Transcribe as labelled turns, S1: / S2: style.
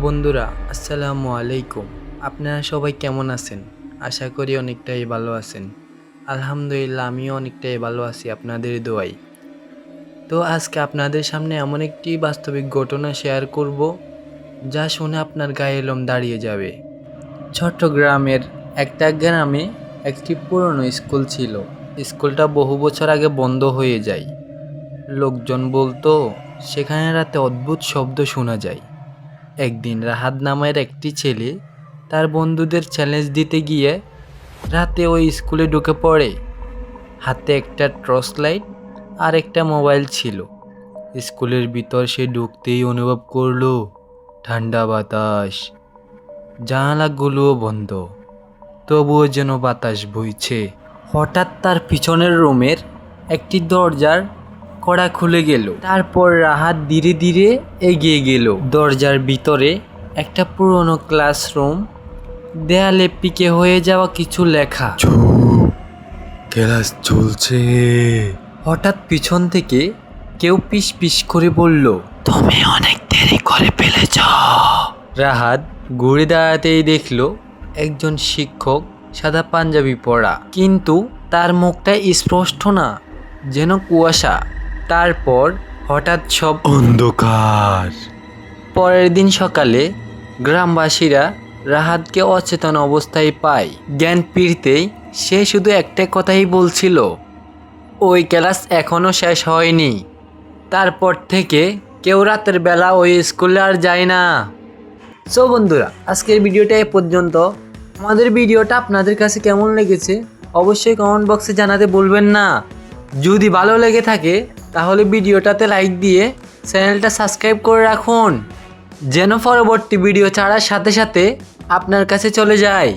S1: বন্ধুরা, আসসালামু আলাইকুম। আপনারা সবাই কেমন আছেন? আশা করি অনেকটাই ভালো আছেন। আলহামদুলিল্লাহ, আমিও অনেকটাই ভালো আছি আপনাদের দোয়ায়। তো আজকে আপনাদের সামনে এমন একটি বাস্তবিক ঘটনা শেয়ার করব, যা শুনে আপনার গায়ে লোম দাঁড়িয়ে যাবে। চট্টগ্রামের একটা গ্রামে একটি পুরনো স্কুল ছিল। স্কুলটা বহু বছর আগে বন্ধ হয়ে যায়। লোকজন বলতো সেখানে রাতে অদ্ভুত শব্দ শোনা যায়। একদিন রাহাত নামের একটি ছেলে তার বন্ধুদের চ্যালেঞ্জ দিতে গিয়ে রাতে ওই স্কুলে ঢুকে পড়ে। হাতে একটা টর্চ লাইট আর একটা মোবাইল ছিল। স্কুলের ভিতর সে ঢুকতেই অনুভব করলো ঠান্ডা বাতাস, জানালাগুলোও বন্ধ, তবুও যেন বাতাস বইছে। হঠাৎ তার পিছনের রুমের একটি দরজার কড়া খুলে গেল। তারপর রাহাত ধীরে ধীরে এগিয়ে গেল। দরজার ভিতরে একটা পুরনো ক্লাসরুম, দেয়ালে পিকে হয়ে যাওয়া কিছু লেখা। ক্লাস চলছে। হঠাৎ পিছন থেকে কেউ পিস পিস করে বলল, তুমি অনেক দেরি করে ফেলেছ। রাহাত ঘুরে দাঁড়াতেই দেখলো একজন শিক্ষক, সাদা পাঞ্জাবি পরা, কিন্তু তার মুখটা স্পষ্ট না, যেন কুয়াশা। তারপর হঠাৎ সব অন্ধকার। পরের দিন সকালে গ্রামবাসীরা রাহাতকে অচেতন অবস্থায় পায়। জ্ঞান ফিরতেই সে শুধু একটা কথাই বলছিল, ওই ক্লাস এখনো শেষ হয়নি। তারপর থেকে কেউ রাতের বেলা ওই স্কুলে আর যায় না। বন্ধুরা, আজকের ভিডিওটা এ পর্যন্ত। আমাদের ভিডিওটা আপনাদের কাছে কেমন লেগেছে অবশ্যই কমেন্ট বক্সে জানাতে ভুলবেন না। যদি ভালো লেগে থাকে তাহলে ভিডিওটাতে লাইক দিয়ে চ্যানেলটা সাবস্ক্রাইব করে রাখুন, যেন পরবর্তী ভিডিও ছাড়ার সাথে সাথে আপনার কাছে চলে যায়।